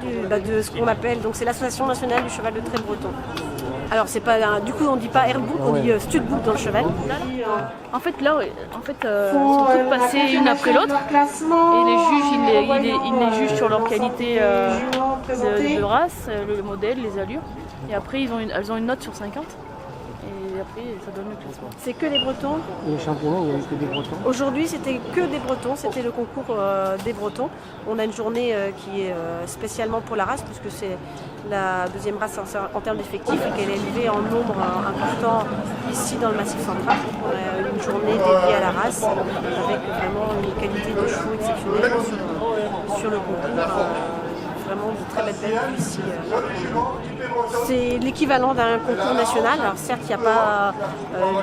de ce qu'on appelle, donc c'est l'Association nationale du cheval de trait breton. Alors c'est pas, du coup on dit pas airbook, on dit studbook dans le cheval. En fait là, sont toutes passées une après l'autre et les juges ils les jugent sur leur qualité de race, le modèle, les allures. Et après elles ont une note sur 50. Et après ça donne le classement. C'est que des Bretons. Et les championnats, il n'y avait que des Bretons. Aujourd'hui c'était que des Bretons, c'était le concours des Bretons. On a une journée qui est spécialement pour la race puisque c'est la deuxième race en termes d'effectifs et qu'elle est élevée en nombre important ici dans le Massif central. On a une journée dédiée à la race avec vraiment une qualité de chevaux exceptionnelle sur le concours. Vraiment de très belles bêtes ici. C'est l'équivalent d'un concours national. Alors certes, il n'y a pas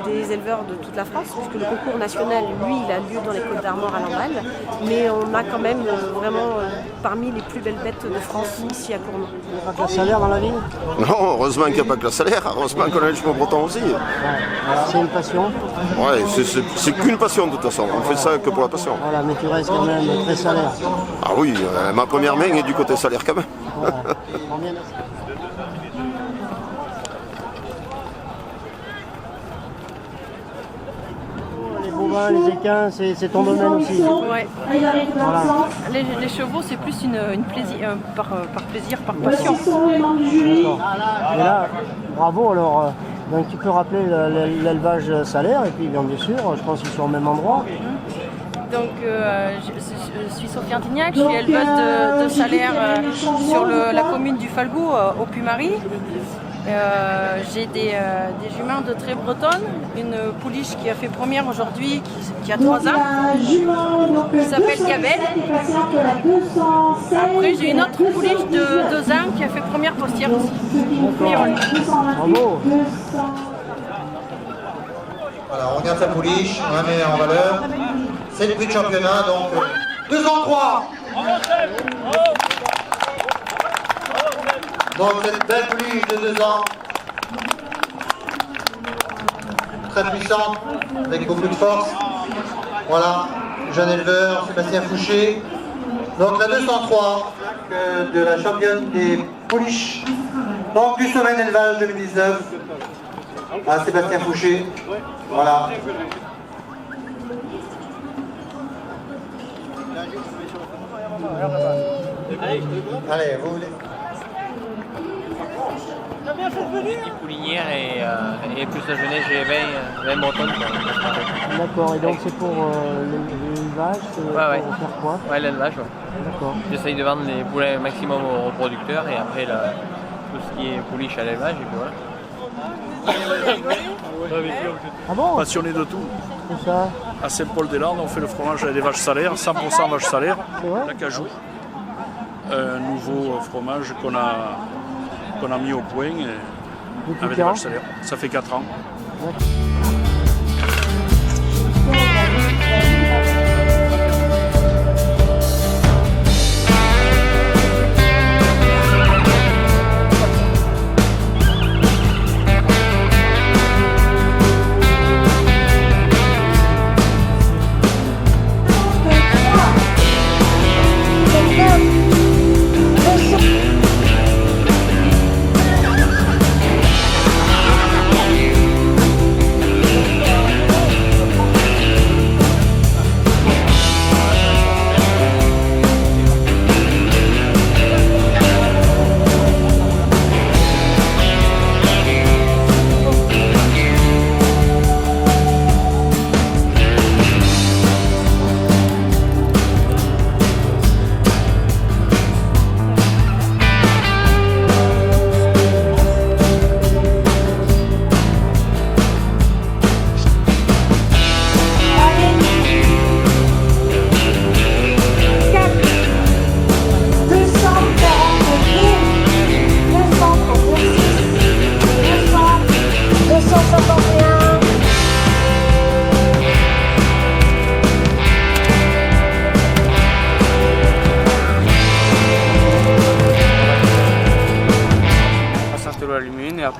des éleveurs de toute la France, puisque le concours national, lui, il a lieu dans les Côtes d'Armor à Lamballe. Mais on a quand même vraiment parmi les plus belles bêtes de France ici à Cournon. Il n'y a pas que la salaire dans la ville? Non, heureusement qu'il n'y a pas que la salaire, heureusement qu'on a les chevaux bretons aussi. C'est une passion? Ouais, c'est qu'une passion de toute façon, on fait ça que pour la passion. Voilà, mais tu restes quand même très salaire. Ah oui, ma première main est du côté salaire quand même. Voilà. Les bovins, les équins, c'est ton domaine aussi. Ouais. Voilà. Les chevaux c'est plus une plaisir, par plaisir, par passion. D'accord. Et là, bravo alors. Donc tu peux rappeler l'élevage salaire et puis bien sûr, je pense qu'ils sont au même endroit. Donc je suis Sophie Antignac, je suis éleveuse de salaire sur la commune du Falgou au Puy-Marie. J'ai des juments de trait bretonne, une pouliche qui a fait première aujourd'hui, qui a 3 ans, qui s'appelle Gabelle. Après j'ai une autre pouliche de 2 ans qui a fait première postière aussi. Bravo. Voilà, on regarde sa pouliche, on la met en valeur. C'est le prix de championnat, donc 203. Donc cette belle pouliche de 2 ans, très puissante, avec beaucoup de force. Voilà, jeune éleveur, Sébastien Fouché. Donc la 203 de la championne des pouliches. Donc du Semaine Élevage 2019 à Sébastien Fouché. Voilà. Allez, vous voulez. Poulinière et plus la jeunesse, j'ai 20 bretonnes. D'accord, et donc c'est pour l'élevage, c'est pour faire quoi? Ouais, l'élevage, ouais. D'accord. J'essaye de vendre les poulets maximum aux reproducteurs et après tout ce qui est pouliche à l'élevage et puis voilà. Ah bon? Passionné de tout. C'est ça? À Saint-Paul-des-Landes, on fait le fromage avec des vaches salaires, 100% vaches salaires, C'est vrai? l'acajou. Un nouveau fromage qu'on a mis au point avec des vaches salaires. Ça fait 4 ans.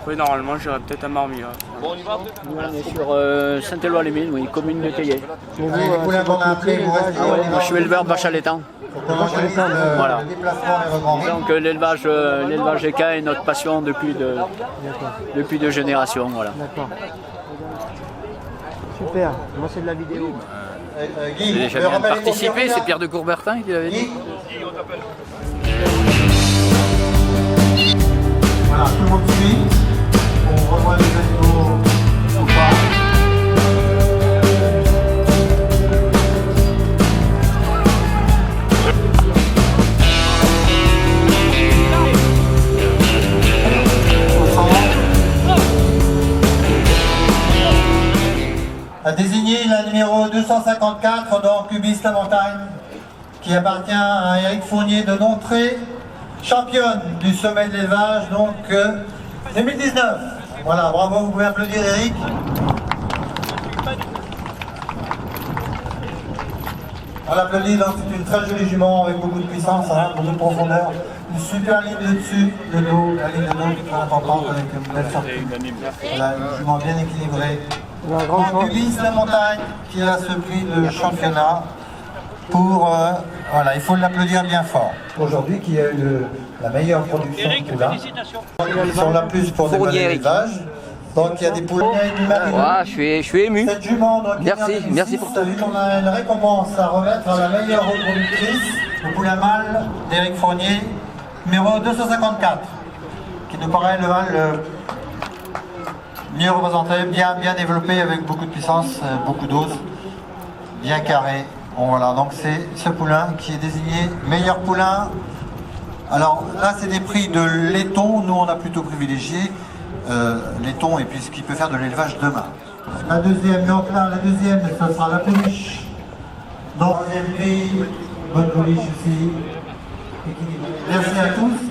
Oui, normalement, j'irai peut-être à Marmilla. Bon, on y va. Nous, on est sur Saint-Éloi-les-Mines, oui, commune de Théier. Mais vous, Allez, les poulains qu'on a appelés, vous restez. Moi, je suis éleveur de vaches à laitan. On organise Voilà. le déplacement et regrandis. Donc l'élevage équin est notre passion depuis deux générations. Voilà. D'accord. Super. Moi, c'est de la vidéo. Guy, J'ai tu déjà veux bien rappeler les participé, bons c'est Pierre de Courbertin qui l'avait dit. Guy. Voilà, tout le monde suit. On revoit les animaux ou pas. A désigné la numéro 254, donc Ubis la Montagne, qui appartient à Éric Fournier de Dontré, championne du sommet de l'élevage, donc 2019. Voilà, bravo, vous pouvez applaudir Éric. On l'applaudit, donc c'est une très jolie jument avec beaucoup de puissance, hein, beaucoup de profondeur. Une super ligne de dessus, de dos, la ligne de dos qui est très importante avec une belle sortie. Voilà, une jument bien équilibrée. Donc Ubis la Montagne qui a ce prix de championnat pour, voilà, il faut l'applaudir bien fort. Aujourd'hui qui a eu la meilleure production de poulains. Ils sont là plus pour dépanner l'élevage. Donc il y a des poulains et du marino. Je suis ému. Cette jument, donc, Merci pour tout. On a une récompense à remettre à la meilleure reproductrice, le poulain mâle d'Éric Fournier, numéro 254, qui nous paraît le mâle mieux représenté, bien développé avec beaucoup de puissance, beaucoup d'os, bien carré. Bon, voilà, donc c'est ce poulain qui est désigné meilleur poulain. Alors là c'est des prix de laiton, nous on a plutôt privilégié laiton et puis ce qui peut faire de l'élevage demain. La deuxième, donc là la deuxième ce sera la pouliche. Donc troisième prix, bonne pouliche aussi. Merci à tous.